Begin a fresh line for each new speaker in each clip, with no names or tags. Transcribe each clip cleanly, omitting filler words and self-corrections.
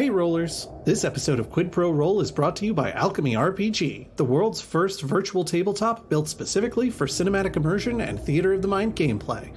Hey Rollers! This episode of Quid Pro Roll is brought to you by Alchemy RPG, the world's first virtual tabletop built specifically for cinematic immersion and theater of the mind gameplay.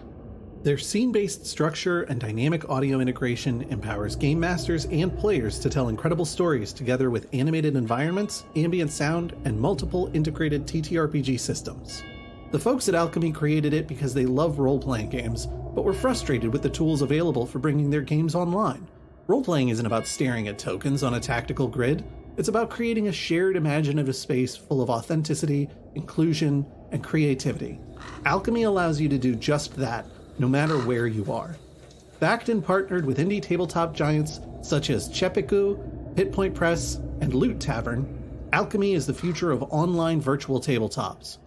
Their scene-based structure and dynamic audio integration empowers game masters and players to tell incredible stories together with animated environments, ambient sound, and multiple integrated TTRPG systems. The folks at Alchemy created it because they love role-playing games, but were frustrated with the tools available for bringing their games online. Role-playing isn't about staring at tokens on a tactical grid. It's about creating a shared imaginative space full of authenticity, inclusion, and creativity. Alchemy allows you to do just that, no matter where you are. Backed and partnered with indie tabletop giants such as Chepiku, Hitpoint Press, and Loot Tavern, Alchemy is the future of online virtual tabletops.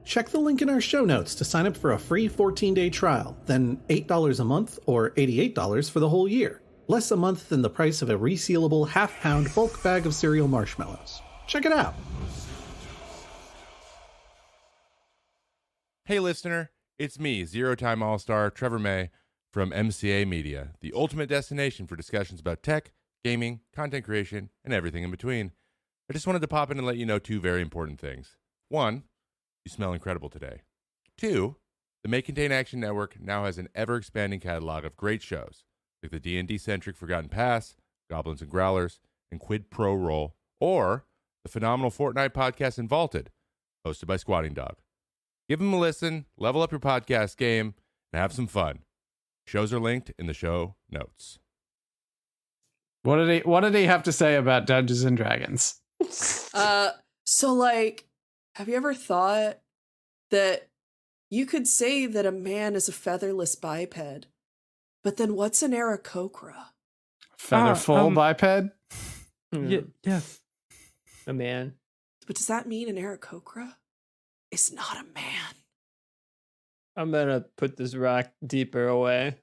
Check the link in our show notes to sign up for a free 14-day trial, then $8 a month or $88 for the whole year. Less a month than the price of a resealable half-pound bulk bag of cereal marshmallows. Check it out.
Hey listener, it's me, zero-time all-star Trevor May from MCA Media, the ultimate destination for discussions about tech, gaming, content creation, and everything in between. I just wanted to pop in and let you know two very important things. One, you smell incredible today. Two, the May Contain Action Network now has an ever-expanding catalog of great shows, like the D&D-centric Forgotten Pass, Goblins and Growlers, and Quid Pro Roll, or the phenomenal Fortnite podcast Invaulted, hosted by Squatting Dog. Give them a listen, level up your podcast game, and have some fun. Shows are linked in the show notes.
What did he have to say about Dungeons and Dragons?
Have you ever thought that you could say that a man is a featherless biped? But then what's an Aarakocra?
Featherful biped?
Yes. A man.
But does that mean an Aarakocra is not a man?
I'm gonna put this rock deeper away.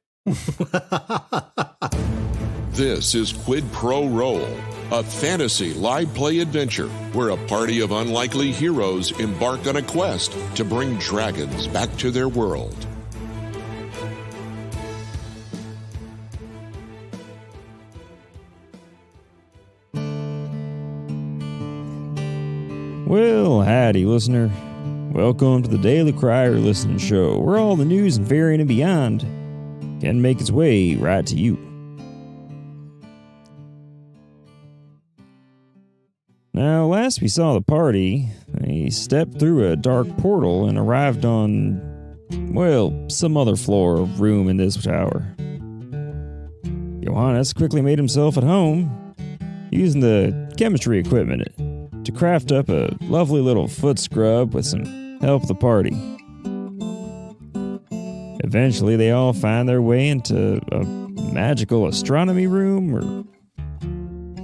This is Quid Pro Roll, a fantasy live play adventure where a party of unlikely heroes embark on a quest to bring dragons back to their world.
Well, howdy, listener. Welcome to the Daily Crier Listening Show, where all the news and variant and beyond can make its way right to you. Now, last we saw the party, they stepped through a dark portal and arrived on, well, some other floor or room in this tower. Johannes quickly made himself at home, using the chemistry equipment to craft up a lovely little foot scrub with some help of the party. Eventually, they all find their way into a magical astronomy room,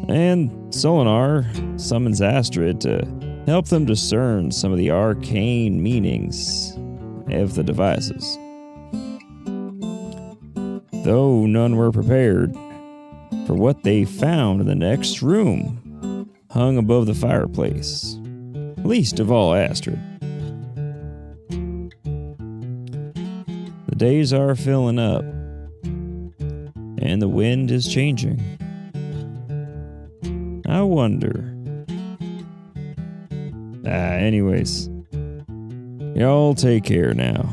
and Solinar summons Astrid to help them discern some of the arcane meanings of the devices. Though none were prepared for what they found in the next room, hung above the fireplace, least of all Astrid. The days are filling up, and the wind is changing. I wonder. Anyways, y'all take care now.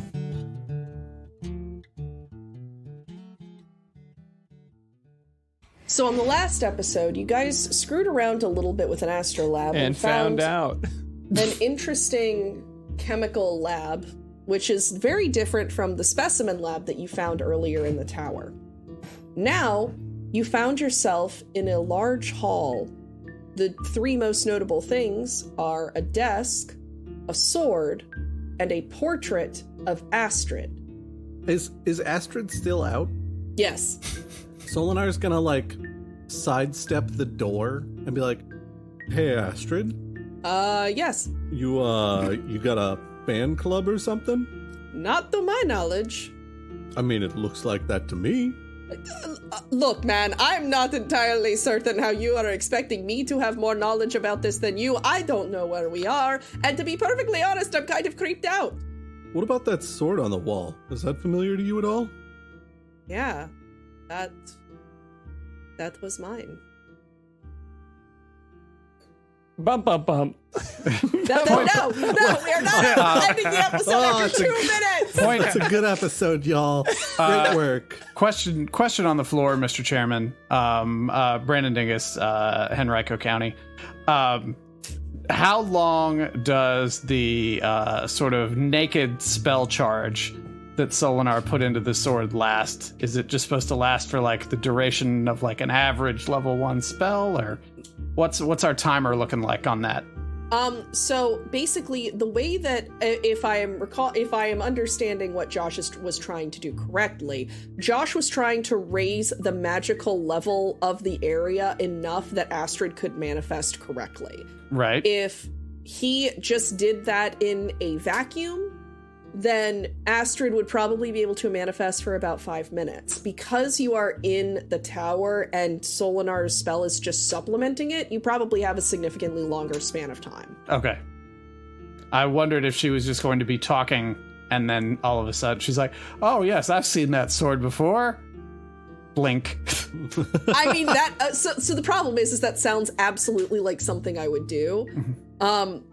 So on the last episode, you guys screwed around a little bit with an astrolab
And found out.
an interesting chemical lab, which is very different from the specimen lab that you found earlier in the tower. Now, you found yourself in a large hall. The three most notable things are a desk, a sword, and a portrait of Astrid.
Is Astrid still out?
Yes.
Solinar's gonna, sidestep the door and be like, "Hey, Astrid?
Yes.
You got a fan club or something?"
Not to my knowledge.
I mean, it looks like that to me.
Look, man, I'm not entirely certain how you are expecting me to have more knowledge about this than you. I don't know where we are, and to be perfectly honest, I'm kind of creeped out.
What about that sword on the wall? Is that familiar to you at all?
Yeah, that was mine.
Bump, bump, bump.
No, we are not ending the episode after 2 minutes.
It's a good episode, y'all. Great work.
Question on the floor, Mr. Chairman. Brandon Dingus, Henrico County. How long does the sort of naked spell charge that Solinar put into the sword last? Is it just supposed to last for like the duration of like an average level 1 spell, or what's our timer looking like on that?
So basically, the way that if I am understanding what Josh was trying to do correctly, Josh was trying to raise the magical level of the area enough that Astrid could manifest correctly.
Right.
If he just did that in a vacuum, then Astrid would probably be able to manifest for about 5 minutes. Because you are in the tower and Solinar's spell is just supplementing it, you probably have a significantly longer span of time.
Okay. I wondered if she was just going to be talking and then all of a sudden she's like, oh yes, I've seen that sword before. Blink.
I mean, that so the problem is that sounds absolutely like something I would do.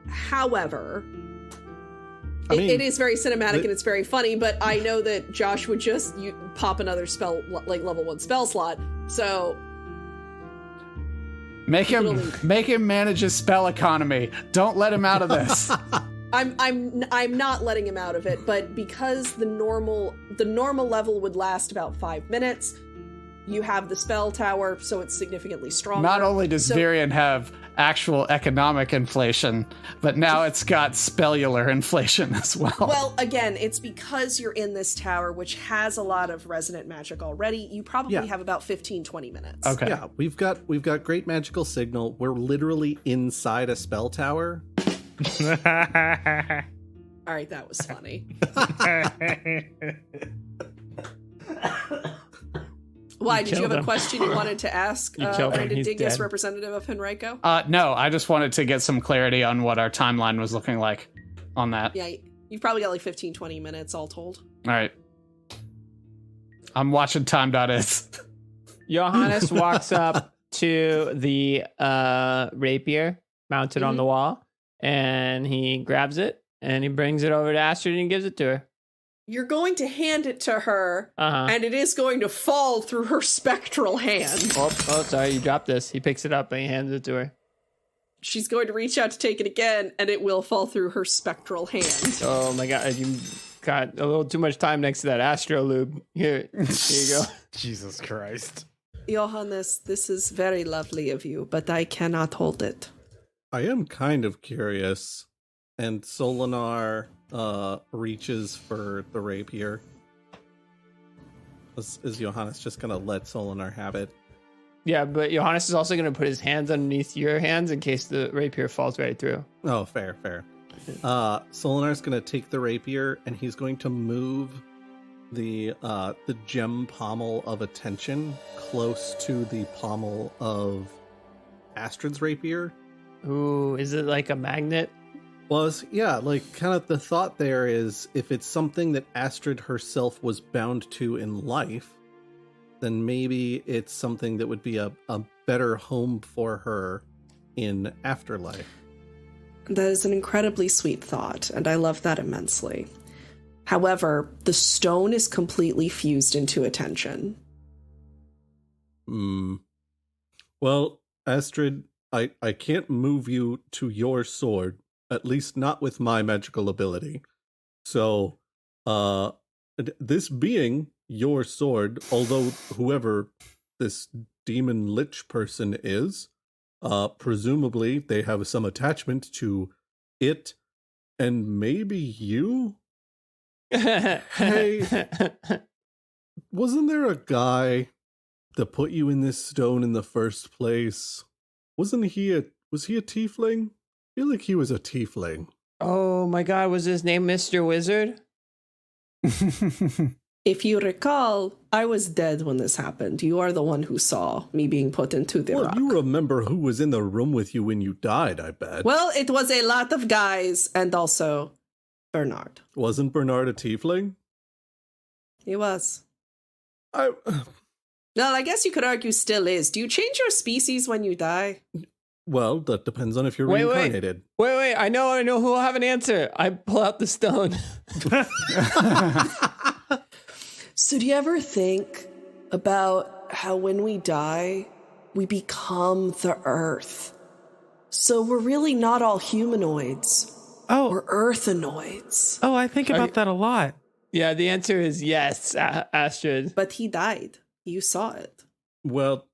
However, it is very cinematic and it's very funny, but I know that Josh would just pop another spell, like level 1 spell slot. So
make him manage his spell economy. Don't let him out of this.
I'm not letting him out of it, but because the normal level would last about 5 minutes, you have the spell tower, so it's significantly stronger.
Not only does Varian have actual economic inflation, but now it's got spellular inflation as well.
Well, again, it's because you're in this tower, which has a lot of resonant magic already. You probably have about 15-20 minutes.
Okay.
Yeah, we've got great magical signal. We're literally inside a spell tower.
All right, that was funny. Why, did you have a question you wanted to ask Brandon Dingus, representative of Henrico?
No, I just wanted to get some clarity on what our timeline was looking like on that.
Yeah, you've probably got like 15-20 minutes all told.
All right. I'm watching time.is.
Johannes walks up to the rapier mounted on the wall, and he grabs it, and he brings it over to Astrid and gives it to her.
You're going to hand it to her, and it is going to fall through her spectral hand.
Oh, sorry, you dropped this. He picks it up and he hands it to her.
She's going to reach out to take it again, and it will fall through her spectral hand.
Oh my god, you got a little too much time next to that astrolube. Here you go.
Jesus Christ.
Johannes, this is very lovely of you, but I cannot hold it.
I am kind of curious, and Solinar reaches for the rapier. Is Johannes just gonna let Solinar have it?
Yeah, but Johannes is also going to put his hands underneath your hands in case the rapier falls right through.
Oh, fair. Solinar's gonna take the rapier and he's going to move the gem pommel of attention close to the pommel of Astrid's rapier.
Ooh, is it like a magnet?
Well, like kind of the thought there is if it's something that Astrid herself was bound to in life, then maybe it's something that would be a better home for her in afterlife.
That is an incredibly sweet thought, and I love that immensely. However, the stone is completely fused into attention.
Well, Astrid, I can't move you to your sword, at least not with my magical ability. So, this being your sword, although whoever this demon lich person is, presumably they have some attachment to it and maybe you? Hey, wasn't there a guy that put you in this stone in the first place? Was he a tiefling? I feel like he was a tiefling.
Oh my god, was his name Mr. Wizard?
If you recall, I was dead when this happened. You are the one who saw me being put into the rock.
You remember who was in the room with you when you died, I bet.
Well, it was a lot of guys, and also Bernard.
Wasn't Bernard a tiefling?
He was. Well, I guess you could argue still is. Do you change your species when you die?
Well, that depends on if you're
Wait.
reincarnated.
Wait. I know who will have an answer. I pull out the stone.
So do you ever think about how when we die, we become the earth? So we're really not all humanoids. We're earthanoids.
Oh, I think about that a lot.
Yeah, the answer is yes, Astrid.
But he died. You saw it.
Well,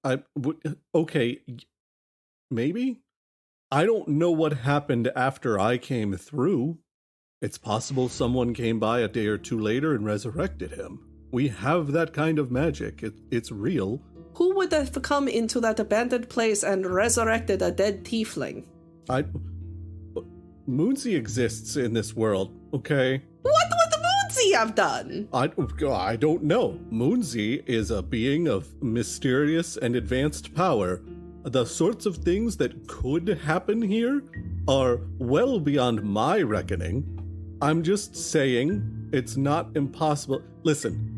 okay, maybe? I don't know what happened after I came through. It's possible someone came by a day or two later and resurrected him. We have that kind of magic. It's real.
Who would have come into that abandoned place and resurrected a dead tiefling?
Moonsey exists in this world, okay?
What would the Moonsey have done?
I don't know. Moonsey is a being of mysterious and advanced power. The sorts of things that could happen here are well beyond my reckoning. I'm just saying it's not impossible. Listen.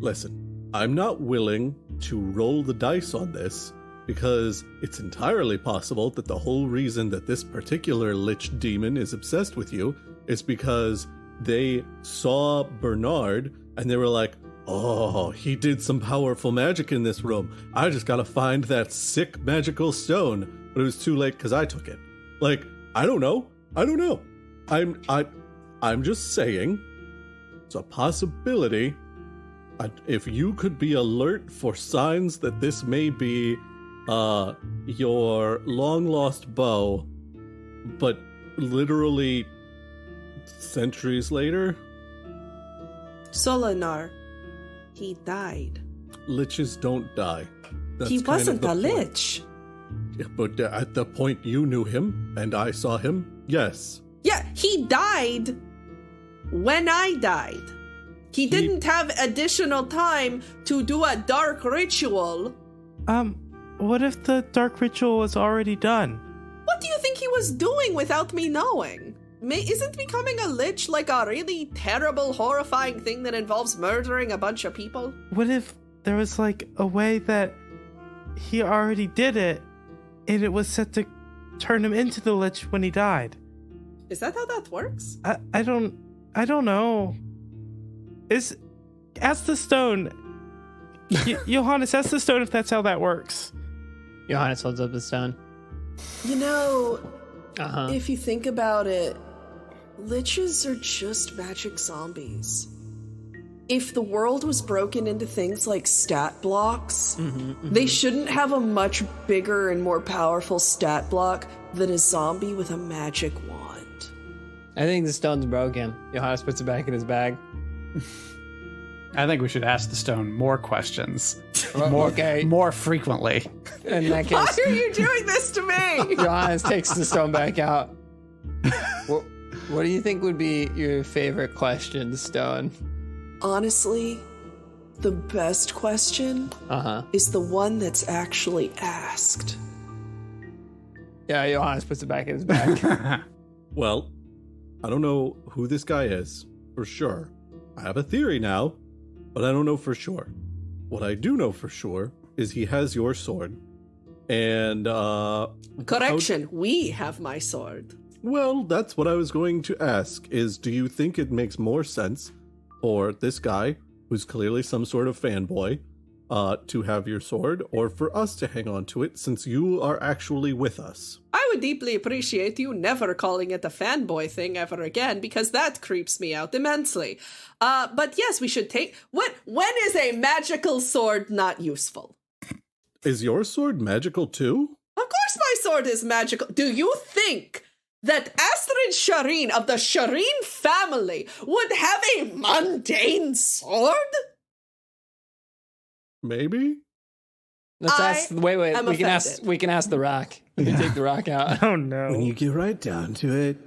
I'm not willing to roll the dice on this because it's entirely possible that the whole reason that this particular lich demon is obsessed with you is because they saw Bernard and they were like, oh, he did some powerful magic in this room. I just gotta find that sick magical stone. But it was too late because I took it. Like, I don't know. I'm just saying it's a possibility. If you could be alert for signs that this may be your long-lost bow, but literally centuries later.
Solinar, he died.
Liches don't die. That's
He
kind
wasn't
of the
a
point.
lich.
Yeah, but at the point you knew him and I saw him, yes.
Yeah, he died when I died. He didn't have additional time to do a dark ritual.
What if the dark ritual was already done?
What do you think he was doing without me knowing? Isn't becoming a lich like a really terrible, horrifying thing that involves murdering a bunch of people?
What if there was like a way that he already did it and it was set to turn him into the lich when he died?
Is that how that works?
I don't know. Ask the stone. Johannes, ask the stone if that's how that works.
Johannes holds up the stone.
You know, if you think about it, liches are just magic zombies. If the world was broken into things like stat blocks, they shouldn't have a much bigger and more powerful stat block than a zombie with a magic wand.
I think the stone's broken. Johannes puts it back in his bag.
I think we should ask the stone more questions.
Okay.
More frequently.
In that
Why
case,
are you doing this to me?
Johannes takes the stone back out. What do you think would be your favorite question, Stone?
Honestly, the best question is the one that's actually asked.
Yeah, Johannes puts it back in his bag.
Well, I don't know who this guy is, for sure. I have a theory now, but I don't know for sure. What I do know for sure is he has your sword. And,
Correction, we have my sword.
well, that's what I was going to ask, is do you think it makes more sense for this guy, who's clearly some sort of fanboy, to have your sword, or for us to hang on to it since you are actually with us?
I would deeply appreciate you never calling it a fanboy thing ever again, because that creeps me out immensely. But yes, we should take... When is a magical sword not useful?
Is your sword magical too?
Of course my sword is magical. Do you think that Astrid Shireen of the Shireen family would have a mundane sword?
Maybe?
Let's ask. Wait.
am
We can
offended.
ask the rock. We can take the rock out.
Oh no.
When you get right down to it,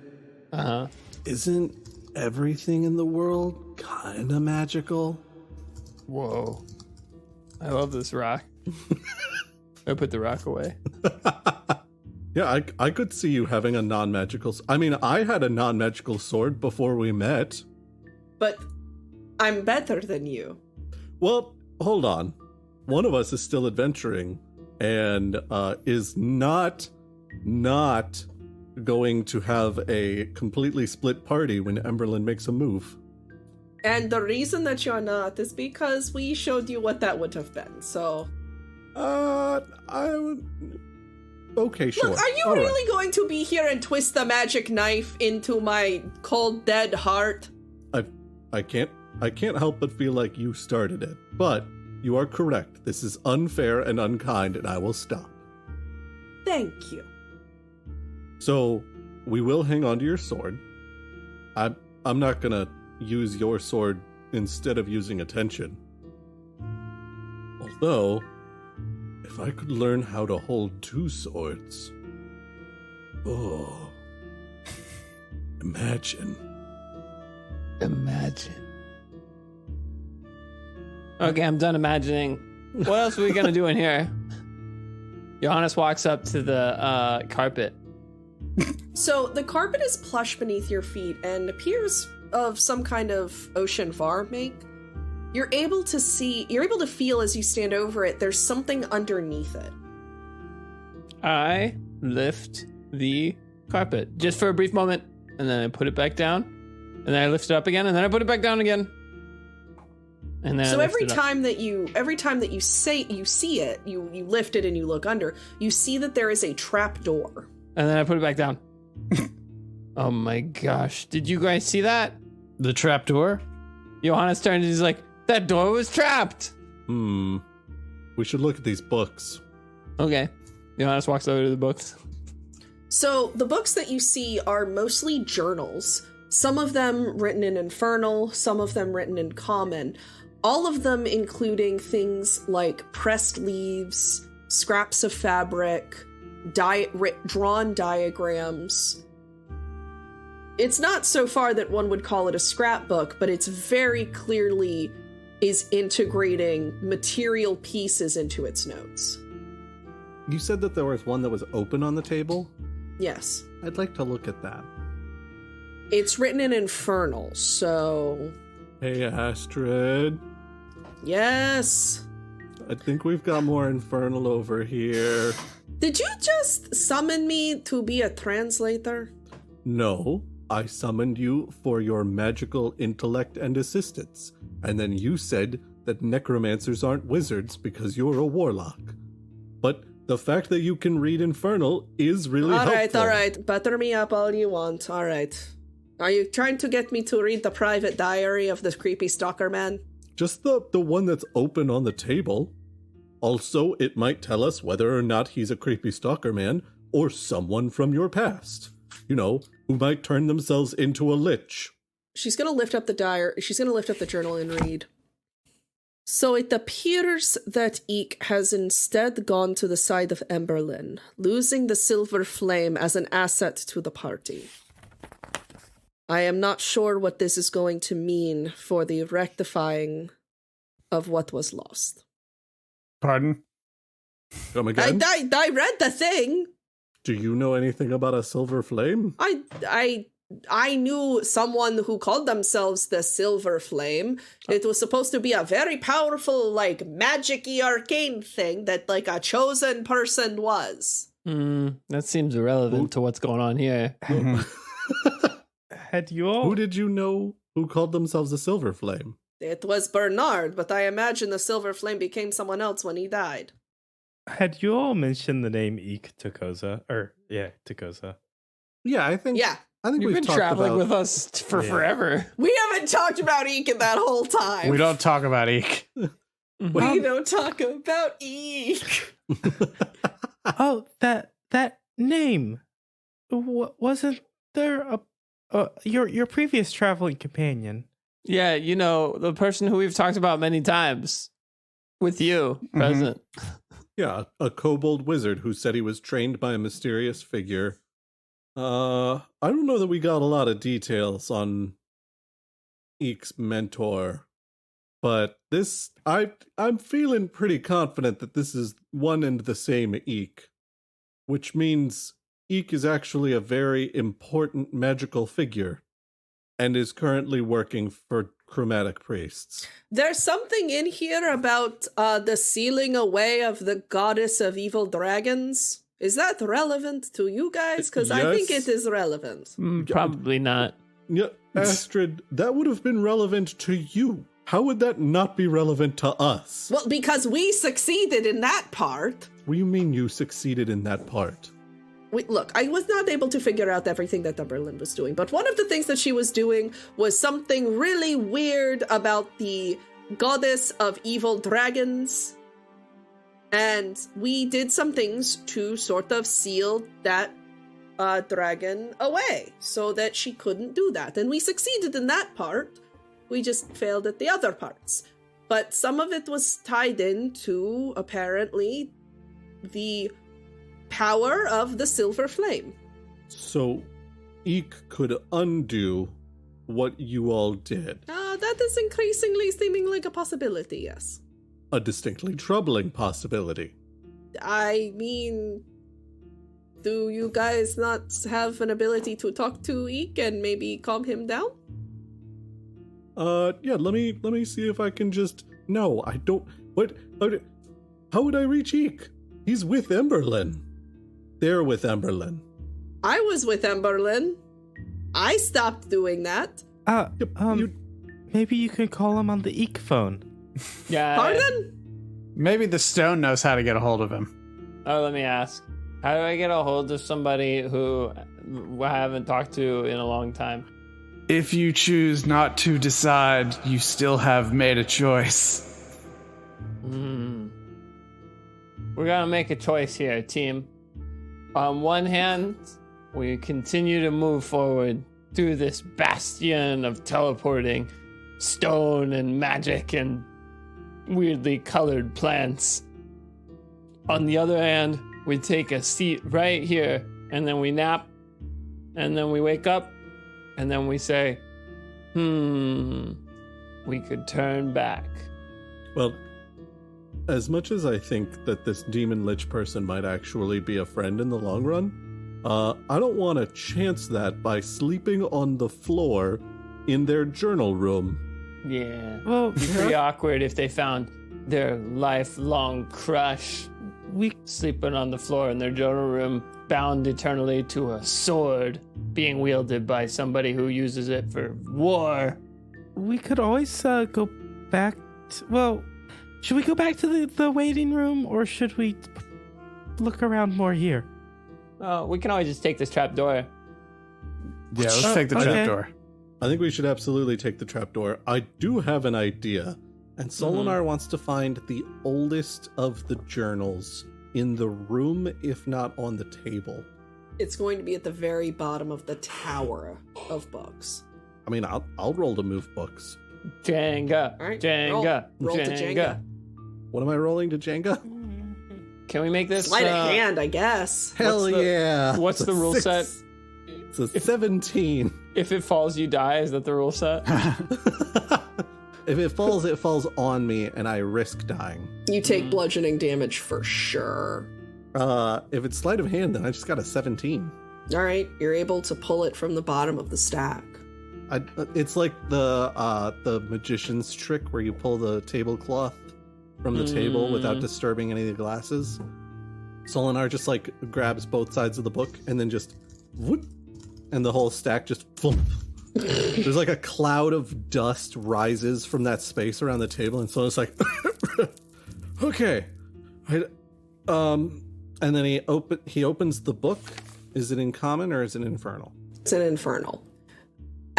isn't everything in the world kind of magical?
Whoa. I love this rock. I put the rock away.
Yeah, I could see you having a non-magical... I mean, I had a non-magical sword before we met.
But I'm better than you.
Well, hold on. One of us is still adventuring and is not not going to have a completely split party when Emberlyn makes a move.
And the reason that you're not is because we showed you what that would have been, so...
I would... Okay, sure.
Look, are you really going to be here and twist the magic knife into my cold, dead heart?
I can't help but feel like you started it. But you are correct. This is unfair and unkind, and I will stop.
Thank you.
So, we will hang on to your sword. I'm not gonna use your sword instead of using attention. Although, if I could learn how to hold two swords... Oh... Imagine.
Okay, I'm done imagining. What else are we gonna do in here? Johannes walks up to the carpet.
So the carpet is plush beneath your feet and appears of some kind of ocean var make. You're able to feel as you stand over it, there's something underneath it.
I lift the carpet just for a brief moment, and then I put it back down, and then I lift it up again, and then I put it back down again. And then
so every time that you see it, you lift it and you look under, you see that there is a trap door.
And then I put it back down. Oh my gosh. Did you guys see that?
The trap door?
Johannes turned and he's like, that door was trapped.
We should look at these books.
Okay. Johannes walks over to the books.
So the books that you see are mostly journals. Some of them written in Infernal, some of them written in Common. All of them including things like pressed leaves, scraps of fabric, drawn diagrams. It's not so far that one would call it a scrapbook, but it's very clearly is integrating material pieces into its notes.
You said that there was one that was open on the table?
Yes.
I'd like to look at that.
It's written in Infernal, so...
Hey, Astrid.
Yes?
I think we've got more Infernal over here.
Did you just summon me to be a translator?
No, I summoned you for your magical intellect and assistance. And then you said that necromancers aren't wizards because you're a warlock. But the fact that you can read Infernal is really helpful.
All right. Butter me up all you want. All right. Are you trying to get me to read the private diary of the creepy stalker man?
Just the one that's open on the table. Also, it might tell us whether or not he's a creepy stalker man or someone from your past. You know, who might turn themselves into a lich.
She's going to lift up the diary. She's going to lift up the journal and read. So it appears that Eek has instead gone to the side of Emberlyn, losing the silver flame as an asset to the party. I am not sure what this is going to mean for the rectifying of what was lost.
Pardon?
Come again?
I read the thing.
Do you know anything about a silver flame?
I knew someone who called themselves the Silver Flame. It was supposed to be a very powerful, like, magic-y arcane thing that, like, a chosen person was.
That seems irrelevant to what's going on here.
Had you all...
Who did you know who called themselves the Silver Flame?
It was Bernard, but I imagine the Silver Flame became someone else when he died.
Had you all mentioned the name Eek Takosa? Takosa.
Yeah, I think
You've
we've
been
talked
traveling
about...
with us for forever.
We haven't talked about Eek in that whole time.
We don't talk about Eek.
We don't talk about Eek.
Oh, that name. Wasn't there your previous traveling companion?
Yeah, you know, the person who we've talked about many times. With you, present.
Yeah, a kobold wizard who said he was trained by a mysterious figure. I don't know that we got a lot of details on Eek's mentor, but I'm feeling pretty confident that this is one and the same Eek, which means Eek is actually a very important magical figure and is currently working for chromatic priests.
There's something in here about the sealing away of the goddess of evil dragons. Is that relevant to you guys? Because I think it is relevant.
Probably not.
Yeah, Astrid, that would have been relevant to you. How would that not be relevant to us?
Well, because we succeeded in that part.
What do you mean you succeeded in that part?
Look, I was not able to figure out everything that Umberlin was doing, but one of the things that she was doing was something really weird about the goddess of evil dragons. And we did some things to sort of seal that dragon away so that she couldn't do that. And we succeeded in that part. We just failed at the other parts. But some of it was tied into, apparently, the power of the silver flame.
So, Eek could undo what you all did.
That is increasingly seeming like a possibility, yes.
A distinctly troubling possibility.
I mean, do you guys not have an ability to talk to Eek and maybe calm him down?
Yeah, let me see if I can just... No, I don't... How would I reach Eek? He's with Emberlin. They're with Emberlin.
I was with Emberlin. I stopped doing that.
Maybe you can call him on the Eek phone.
Yeah.
Pardon?
Maybe the stone knows how to get a hold of him.
Oh, let me ask. How do I get a hold of somebody who I haven't talked to in a long time?
If you choose not to decide, you still have made a choice.
We're gonna make a choice here, team. On one hand, we continue to move forward through this bastion of teleporting stone and magic and weirdly colored plants. On the other hand, we take a seat right here, and then we nap, and then we wake up, and then we say, we could turn back.
Well, as much as I think that this demon lich person might actually be a friend in the long run, I don't want to chance that by sleeping on the floor in their journal room.
Yeah.
Well,
It'd be pretty awkward if they found their lifelong crush sleeping on the floor in their journal room, bound eternally to a sword being wielded by somebody who uses it for war.
we could always go back. Should we go back to the waiting room, or should we look around more here?
We can always just take this trap door.
Yeah, let's take the trapdoor.
I think we should absolutely take the trapdoor. I do have an idea, and Solinar wants to find the oldest of the journals in the room, if not on the table.
It's going to be at the very bottom of the tower of books.
I mean, I'll roll to move books.
Jenga.
All right,
Jenga.
roll to Jenga.
What am I rolling to Jenga?
Can we make this?
Sleight of hand, I guess.
Hell yeah!
What's the rule set?
It's a 17.
If it falls, you die. Is that the rule set?
If it falls on me, and I risk dying.
You take bludgeoning damage for sure.
If it's sleight of hand, then I just got a 17.
All right, you're able to pull it from the bottom of the stack.
It's like the magician's trick where you pull the tablecloth from the table without disturbing any of the glasses. Solinar just like grabs both sides of the book and then just whoop, and the whole stack just there's like a cloud of dust rises from that space around the table, and so it's like okay. And then he opens the book. Is it in common or is it infernal?
It's an infernal.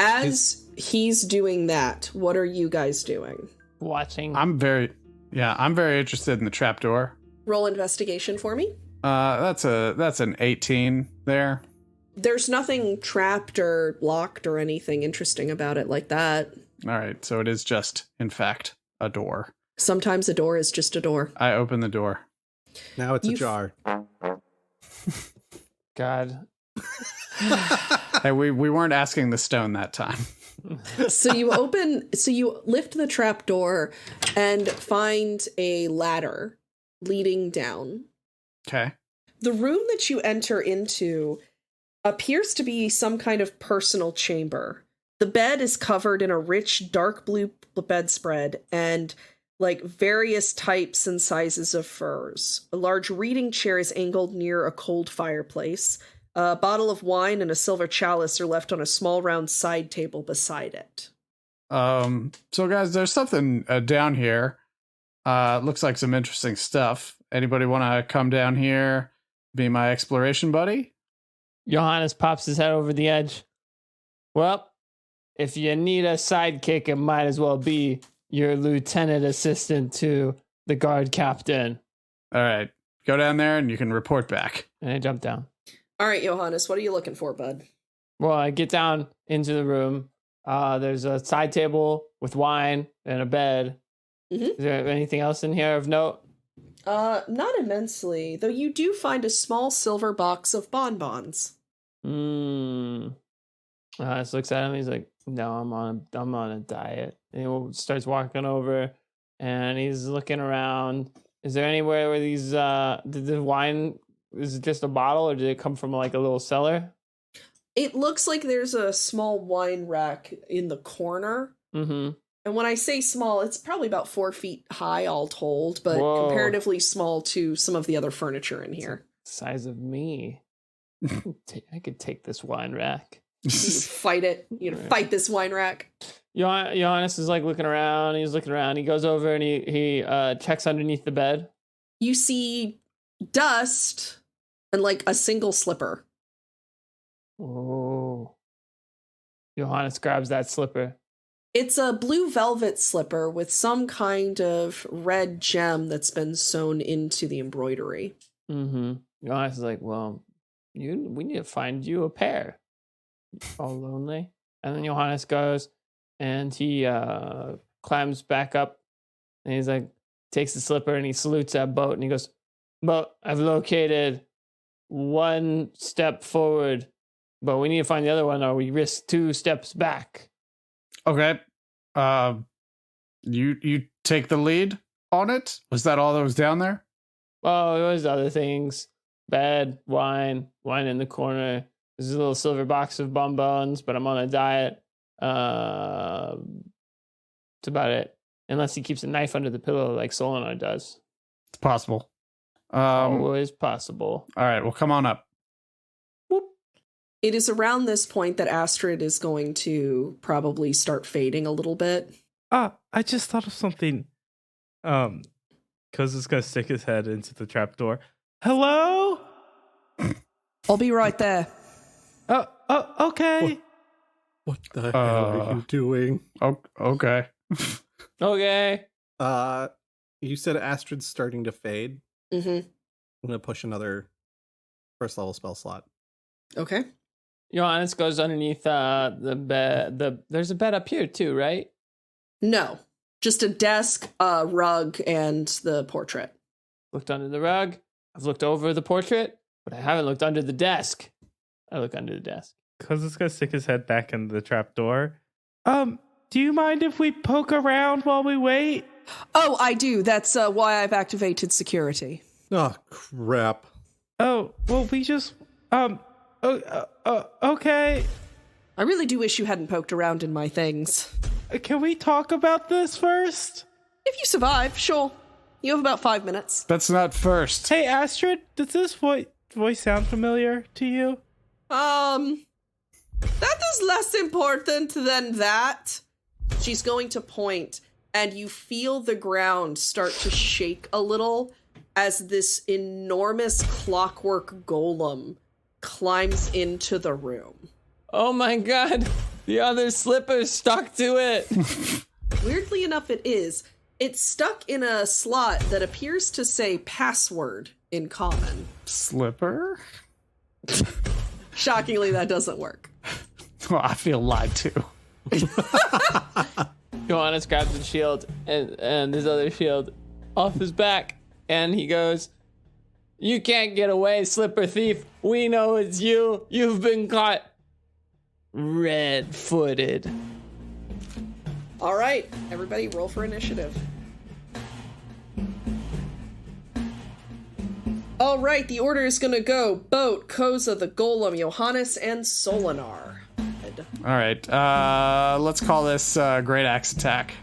As he's doing that, what are you guys doing?
Watching.
I'm very interested in the trapdoor.
Roll investigation for me.
That's an 18 there.
There's nothing trapped or locked or anything interesting about it like that.
All right, so it is just, in fact, a door.
Sometimes a door is just a door.
I open the door.
Now it's a jar.
God.
Hey, we weren't asking the stone that time.
So you lift the trap door and find a ladder leading down.
Okay.
The room that you enter into appears to be some kind of personal chamber. The bed is covered in a rich dark blue bedspread, and like various types and sizes of furs. A large reading chair is angled near a cold fireplace. A bottle of wine and a silver chalice are left on a small round side table beside it.
So guys, there's something down here. Looks like some interesting stuff. Anybody want to come down here, be my exploration buddy?
Johannes pops his head over the edge. Well, if you need a sidekick, it might as well be your lieutenant assistant to the guard captain.
All right, go down there and you can report back.
And I jump down.
All right, Johannes, what are you looking for, bud?
Well, I get down into the room. There's a side table with wine and a bed.
Mm-hmm.
Is there anything else in here of note?
Not immensely, though you do find a small silver box of bonbons.
Just looks at him. He's like, "No, I'm on a diet." And he starts walking over, and he's looking around. Is there anywhere where these the wine is it just a bottle, or did it come from like a little cellar?
It looks like there's a small wine rack in the corner.
Mm-hmm.
And when I say small, it's probably about 4 feet high all told, but
Whoa.
comparatively small to some of the other furniture in here.
Size of me. I could take this wine rack.
You fight it. You know, fight this wine rack.
Johannes is like looking around. He's looking around. He goes over and he checks underneath the bed.
You see dust and like a single slipper.
Oh. Johannes grabs that slipper.
It's a blue velvet slipper with some kind of red gem that's been sewn into the embroidery.
Mm-hmm. Johannes is like, well, we need to find you a pair. You're all lonely. And then Johannes goes and he climbs back up and he's like, takes the slipper and he salutes that boat and he goes, "Boat, I've located one step forward, but we need to find the other one or we risk 2 steps back."
Okay. You take the lead on it? Was that all that was down there?
Oh, there was other things. Bed, wine in the corner. There's a little silver box of bonbons, but I'm on a diet. That's about it. Unless he keeps a knife under the pillow like Solinar does.
It's possible.
Always possible.
All right, well, come on up.
It is around this point that Astrid is going to probably start fading a little bit.
I just thought of something. Cuz is gonna stick his head into the trapdoor. Hello?
I'll be right there.
Okay.
What the hell are you doing?
Okay.
Okay.
You said Astrid's starting to fade.
Mm-hmm.
I'm gonna push another first level spell slot.
Okay.
Johannes goes underneath the bed. There's a bed up here too, right?
No. Just a desk, a rug, and the portrait.
Looked under the rug. I've looked over the portrait, but I haven't looked under the desk. I look under the desk.
Cuz is gonna stick his head back into the trapdoor. Do you mind if we poke around while we wait?
Oh, I do. That's why I've activated security.
Oh, crap.
Oh, well, we just okay.
I really do wish you hadn't poked around in my things.
Can we talk about this first?
If you survive, sure. You have about 5 minutes.
That's not first.
Hey, Astrid, does this voice sound familiar to you?
That is less important than that. She's going to point, and you feel the ground start to shake a little as this enormous clockwork golem climbs into the room.
Oh my god, the other slipper's stuck to it.
Weirdly enough, it is. It's stuck in a slot that appears to say password in common.
Slipper?
Shockingly, that doesn't work.
Well, I feel lied to.
Johannes grabs the shield and his other shield off his back, and he goes, "You can't get away, slipper thief. We know it's you. You've been caught red-footed."
All right, everybody roll for initiative. All right, the order is going to go Boat, Koza, the Golem, Johannes, and Solinar.
All right, let's call this Great Axe Attack.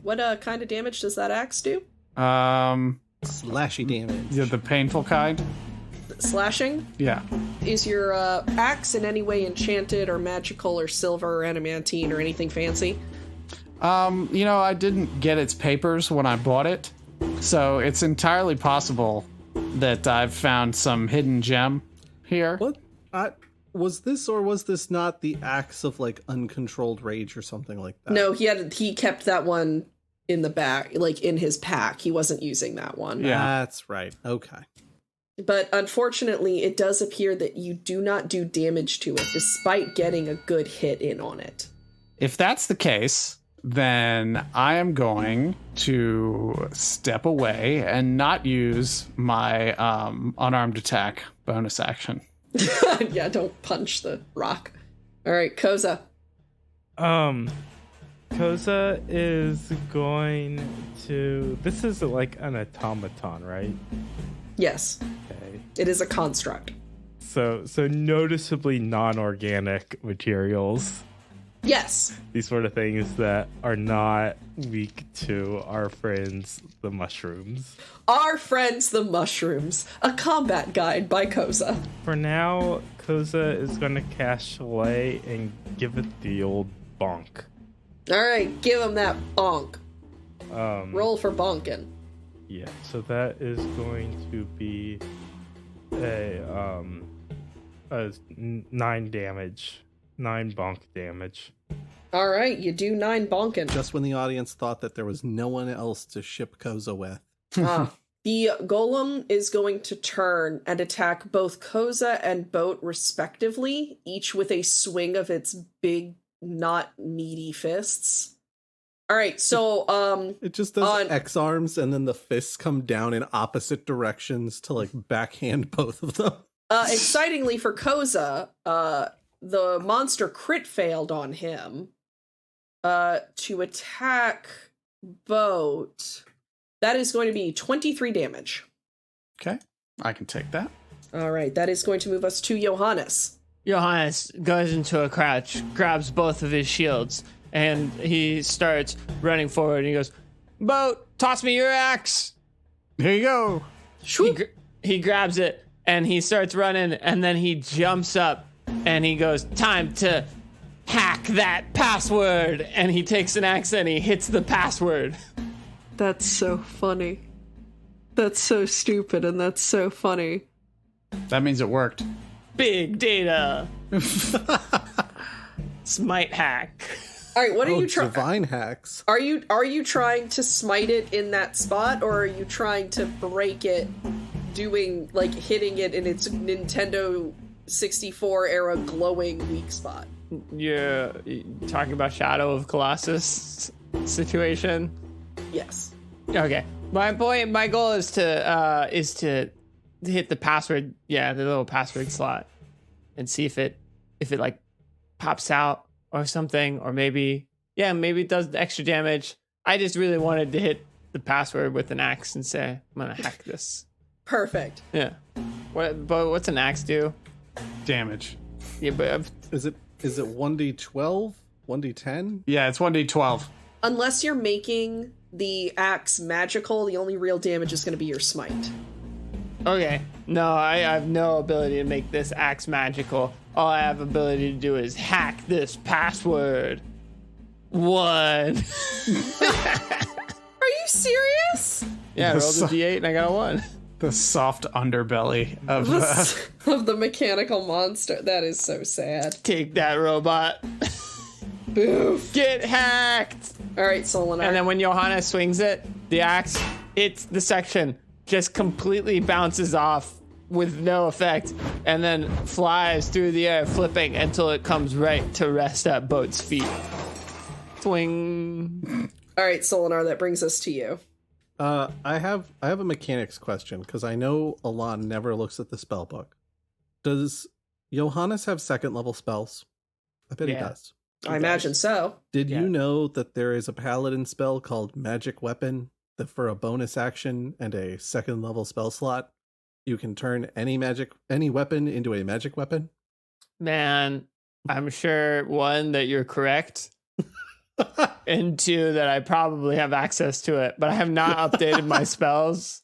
What kind of damage does that axe do?
Slashy damage.
Yeah, the painful kind.
Slashing?
Yeah.
Is your axe in any way enchanted or magical or silver or adamantine or anything fancy?
I didn't get its papers when I bought it, so it's entirely possible that I've found some hidden gem here.
What? Was this or was this not the axe of like uncontrolled rage or something like that?
No, he kept that one in the back, like in his pack. He wasn't using that one.
Yeah.
That's right. Okay.
But unfortunately, it does appear that you do not do damage to it, despite getting a good hit in on it.
If that's the case, then I am going to step away and not use my unarmed attack bonus action.
Yeah, don't punch the rock. All right, Koza.
Koza is going to. This is like an automaton, right?
Yes,
Okay.
it is a construct.
So noticeably non-organic materials.
Yes.
These sort of things that are not weak to our friends, the mushrooms.
Our friends, the mushrooms. A combat guide by Koza.
For now, Koza is going to cast Chalet and give it the old bonk.
All right, give him that bonk. Roll for bonking.
Yeah, so that is going to be a 9 damage. 9 bonk damage.
All right, you do 9 bonking.
Just when the audience thought that there was no one else to ship Koza with.
The golem is going to turn and attack both Koza and Boat respectively, each with a swing of its big, not meaty fists. All right, so
It just does X arms and then the fists come down in opposite directions to like backhand both of them.
Excitingly for Koza, the monster crit failed on him to attack Boat. That is going to be 23 damage.
Okay, I can take that.
All right, that is going to move us to Johannes.
Johannes goes into a crouch, grabs both of his shields, and he starts running forward. And he goes, "Boat, toss me your axe."
Here you go.
He grabs it, and he starts running, and then he jumps up, and he goes, "Time to hack that password." And he takes an axe, and he hits the password.
That's so funny. That's so stupid, and that's so funny.
That means it worked.
Big data. Smite hack.
All right, what are you trying?
Divine hacks.
Are you trying to smite it in that spot, or are you trying to break it, doing like hitting it in its Nintendo 64 era glowing weak spot?
You're talking about Shadow of Colossus situation?
Yes.
Okay. My goal is to hit the password, the little password slot, and see if it like pops out or something, or maybe it does the extra damage. I just really wanted to hit the password with an axe and say, I'm gonna hack this.
Perfect.
Yeah. What's an axe do?
Damage.
Yeah, but
Is it 1d12? 1d10?
Yeah, it's 1d12.
Unless you're making the axe magical, the only real damage is going to be your smite.
okay. No, I have no ability to make this axe magical. All I have ability to do is hack this password. 1.
Are you serious?
Yeah, I rolled a d8 and I got a 1.
The soft underbelly of
Of the mechanical monster. That is so sad.
Take that, robot.
Boof.
Get hacked.
All right, Solinar.
And then when Johanna swings it, the axe, it's the section just completely bounces off with no effect and then flies through the air, flipping until it comes right to rest at Boat's feet. Swing.
All right, Solinar, that brings us to you.
I have a mechanics question because I know Alon never looks at the spell book. Does Johannes have second level spells? I bet he does.
I imagine so.
Did you know that there is a paladin spell called Magic Weapon that for a bonus action and a second level spell slot, you can turn any weapon into a magic weapon?
Man, I'm sure, one, that you're correct, and 2, that I probably have access to it, but I have not updated my spells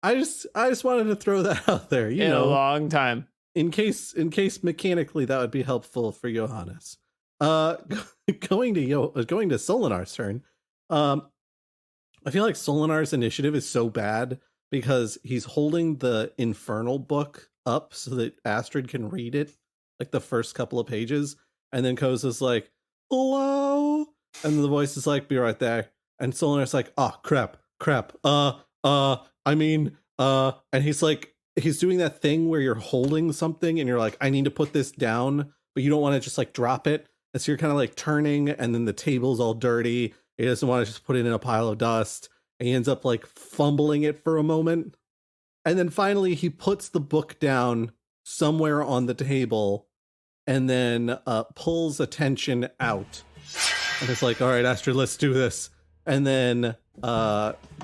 I just wanted to throw that out there,
in a long time.
in case mechanically that would be helpful for Johannes. Going to Solinar's turn. I feel like Solinar's initiative is so bad because he's holding the Infernal book up so that Astrid can read it, like the first couple of pages, and then Koza's like, hello, and the voice is like, be right there, and Solinar's like, oh crap, and he's doing that thing where you're holding something and you're like, I need to put this down, but you don't want to just like drop it, and so you're kind of like turning, and then the table's all dirty. He doesn't want to just put it in a pile of dust, and he ends up like fumbling it for a moment, and then finally he puts the book down somewhere on the table, and then pulls attention out, and it's like, all right, Astrid, let's do this, and then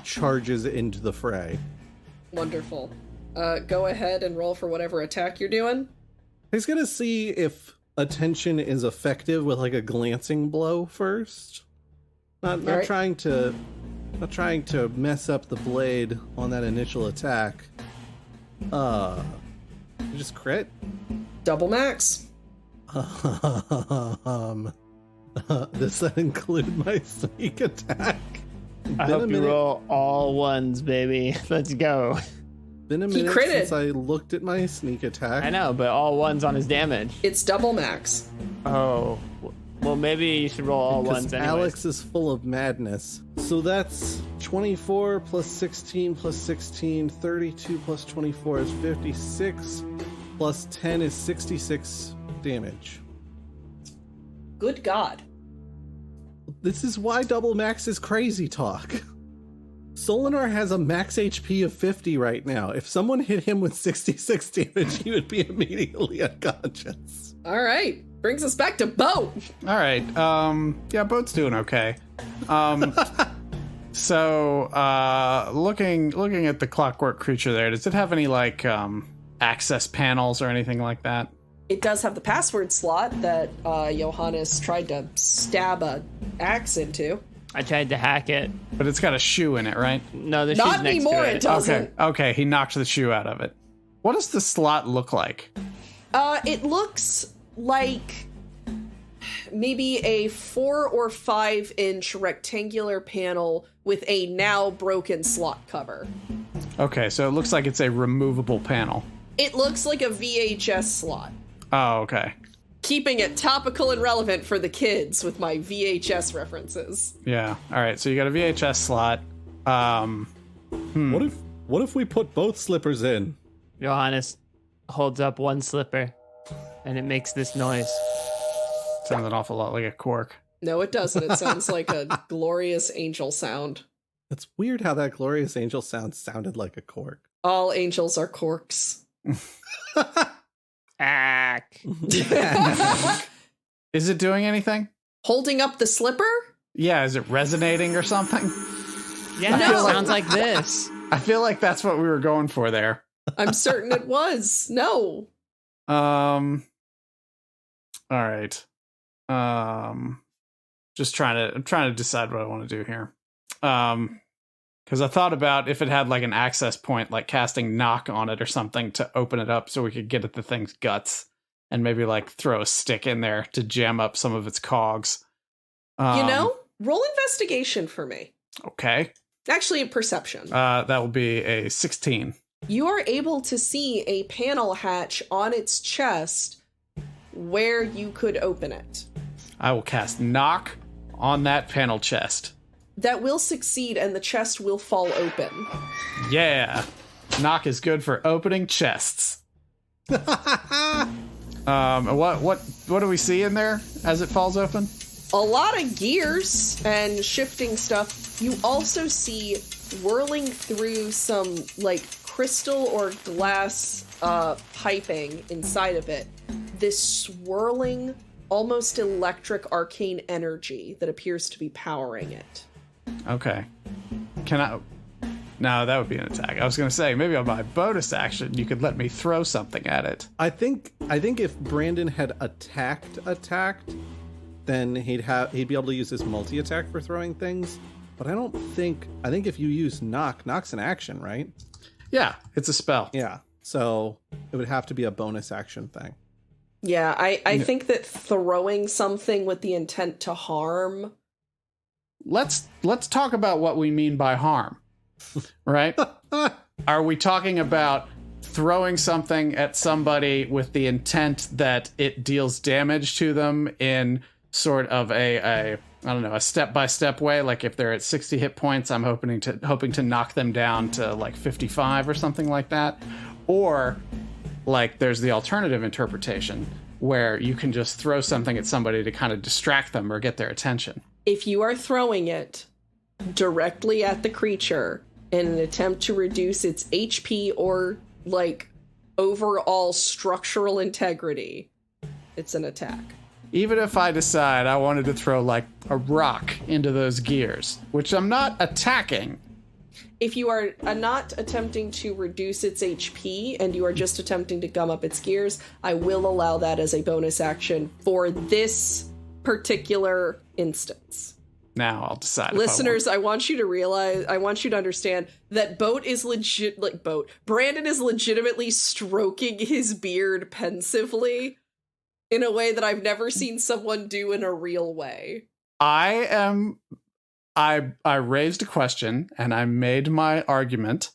charges into the fray.
Wonderful. Go ahead and roll for whatever attack you're doing.
He's gonna see if attention is effective with like a glancing blow first. Not
right.
trying to mess up the blade on that initial attack. Just crit.
Double max.
Does that include my sneak attack?
I hope you roll all 1s, baby. Let's go.
Been a minute since I looked at my sneak attack.
I know, but all 1s on his damage.
It's double max.
Oh. Well, maybe you should roll all 1s anyway.
Alex is full of madness. So that's 24 plus 16 plus 16. 32 plus 24 is 56. Plus 10 is 66 damage.
Good God.
This is why double max is crazy talk. Solinar has a max HP of 50 right now. If someone hit him with 66 damage, he would be immediately unconscious.
All right. Brings us back to Boat.
All right. Yeah, Boat's doing okay. So, looking at the clockwork creature there, does it have any like access panels or anything like that?
It does have the password slot that Johannes tried to stab a axe into.
I tried to hack it.
But it's got a shoe in it, right?
No, the
Not
shoe's next
anymore,
to
it
it.
doesn't.
Okay, he knocked the shoe out of it. What does the slot look like?
It looks like maybe a 4 or 5 inch rectangular panel with a now broken slot cover.
Okay, so it looks like it's a removable panel.
It looks like a VHS slot.
Oh, okay.
Keeping it topical and relevant for the kids with my VHS references.
Yeah. All right. So you got a VHS slot.
What if we put both slippers in?
Johannes holds up one slipper, and it makes this noise.
Sounds an awful lot like a cork.
No, it doesn't. It sounds like a glorious angel sound.
It's weird how that glorious angel sound sounded like a cork.
All angels are corks.
Ack.
Is it doing anything?
Holding up the slipper?
Yeah, is it resonating or something?
Yeah,
No.
it sounds like this.
I feel like that's what we were going for there.
I'm certain it was. No.
All right. Just I'm trying to decide what I want to do here. Because I thought about if it had like an access point, like casting knock on it or something to open it up so we could get at the thing's guts and maybe like throw a stick in there to jam up some of its cogs.
Roll investigation for me.
Okay.
Actually, a perception.
That will be a 16.
You are able to see a panel hatch on its chest where you could open it.
I will cast knock on that panel chest.
That will succeed, and the chest will fall open.
Yeah. Knock is good for opening chests. What do we see in there as it falls open?
A lot of gears and shifting stuff. You also see whirling through some, like, crystal or glass piping inside of it. This swirling, almost electric arcane energy that appears to be powering it.
Okay. Can I... No, that would be an attack. I was going to say, maybe on my bonus action, you could let me throw something at it.
I think if Brandon had attacked, then he'd be able to use his multi-attack for throwing things. But I think if you use knock's an action, right?
Yeah, it's a spell.
Yeah. So it would have to be a bonus action thing.
Yeah, I think that throwing something with the intent to harm.
Let's talk about what we mean by harm. Right? Are we talking about throwing something at somebody with the intent that it deals damage to them in sort of a step-by-step way? Like if they're at 60 hit points, I'm hoping to knock them down to like 55 or something like that. Or like there's the alternative interpretation where you can just throw something at somebody to kind of distract them or get their attention.
If you are throwing it directly at the creature in an attempt to reduce its HP or like overall structural integrity, it's an attack.
Even if I decide I wanted to throw like a rock into those gears, which I'm not attacking.
If you are not attempting to reduce its HP and you are just attempting to gum up its gears, I will allow that as a bonus action for this particular instance.
Now I'll decide.
Listeners, I want you to understand that Brandon is legitimately stroking his beard pensively in a way that I've never seen someone do in a real way.
I raised a question and I made my argument.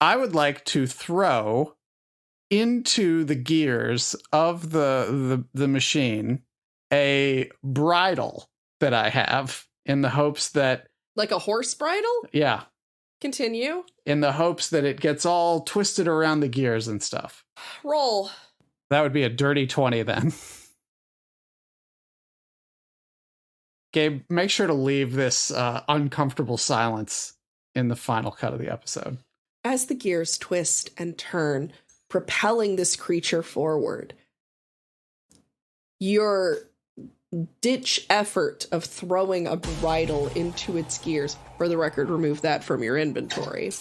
I would like to throw into the gears of the machine a bridle that I have in the hopes that...
Like a horse bridle?
Yeah.
Continue.
In the hopes that it gets all twisted around the gears and stuff.
Roll.
That would be a dirty 20 then. Gabe, make sure to leave this uncomfortable silence in the final cut of the episode.
As the gears twist and turn, propelling this creature forward, your ditch effort of throwing a bridle into its gears, for the record, remove that from your inventory.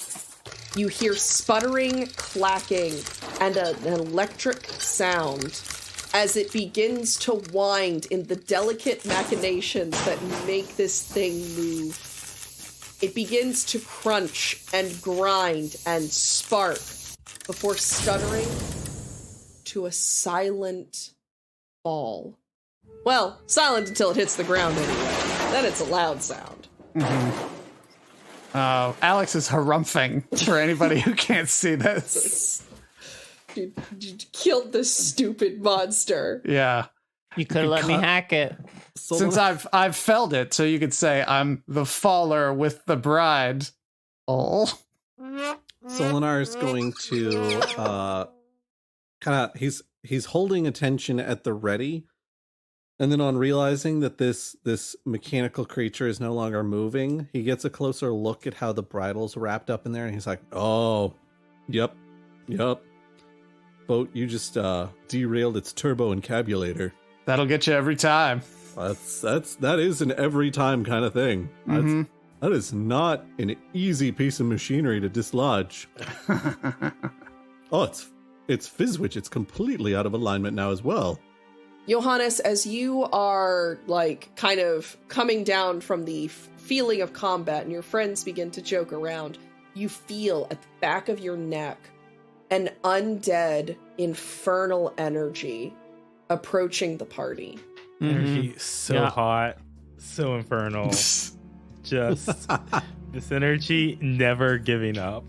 You hear sputtering, clacking, and an electric sound as it begins to wind in the delicate machinations that make this thing move. It begins to crunch and grind and spark before stuttering to a silent fall. Well, silent until it hits the ground anyway. Then it's a loud sound.
Mm-hmm. Alex is harumphing for anybody who can't see this.
You killed this stupid monster.
Yeah.
You could have let me hack it.
Since I've felled it, so you could say I'm the faller with the bride. Oh.
Solinar is going to he's holding attention at the ready. And then on realizing that this mechanical creature is no longer moving, he gets a closer look at how the bridle's wrapped up in there, and he's like, "Oh, yep. Boat, you just derailed its turbo encabulator.
That'll get you every time.
That is an every time kind of thing.
Mm-hmm.
That is not an easy piece of machinery to dislodge." Oh, it's Fizzwitch. It's completely out of alignment now as well.
Johannes, as you are, like, kind of coming down from the feeling of combat and your friends begin to joke around, you feel at the back of your neck an undead, infernal energy approaching the party.
Energy so hot, so infernal. Just this energy never giving up.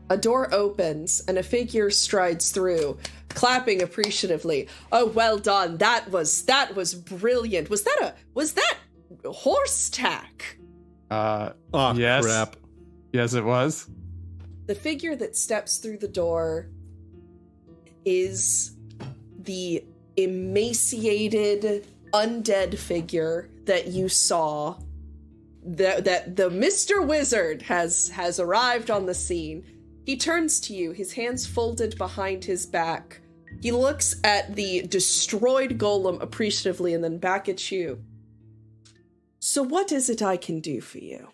A door opens and a figure strides through, clapping appreciatively. "Oh, well done. That was brilliant. Was that horse tack?"
Yes.
Crap.
Yes, it was.
The figure that steps through the door is the emaciated undead figure that you saw. That the Mr. Wizard has arrived on the scene. He turns to you, his hands folded behind his back. He looks at the destroyed golem appreciatively and then back at you. "So what is it I can do for you?"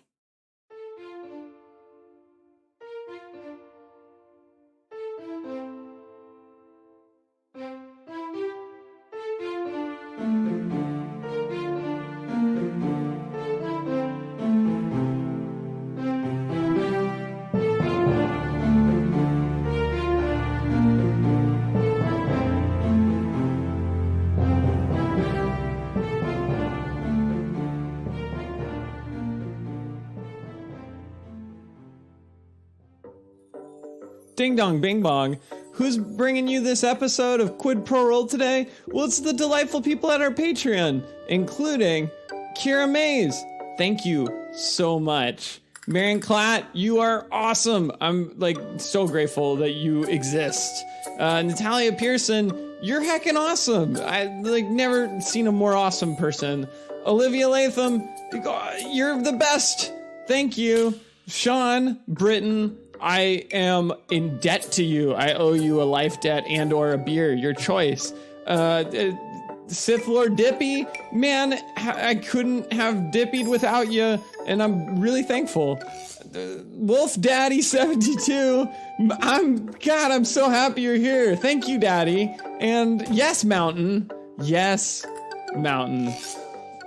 Ding dong, bing bong. Who's bringing you this episode of Quid Pro Roll today? Well, it's the delightful people at our Patreon, including Kira Mays. Thank you so much. Marion Klatt, you are awesome. I'm like so grateful that you exist. Natalia Pearson, you're heckin' awesome. I like never seen a more awesome person. Olivia Latham, you're the best. Thank you. Sean Britton, I am in debt to you. I owe you a life debt and or a beer, your choice. Sith Lord Dippy, man, I couldn't have dippied without you, and I'm really thankful. Wolf Daddy 72, I'm so happy you're here. Thank you, Daddy. And yes, Mountain. Yes, Mountain.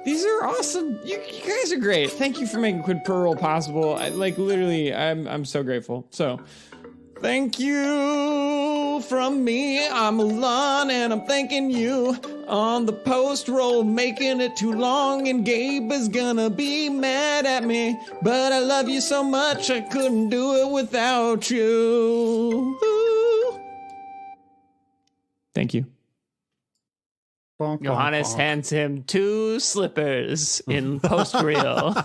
These are awesome. You guys are great. Thank you for making Quid Pro Roll possible. I'm so grateful. So, thank you from me. I'm Alon, and I'm thanking you on the post roll, making it too long, and Gabe is gonna be mad at me. But I love you so much, I couldn't do it without you. Ooh. Thank you.
Bonk, bonk,
Johannes
bonk.
hands him 2 slippers in post reel.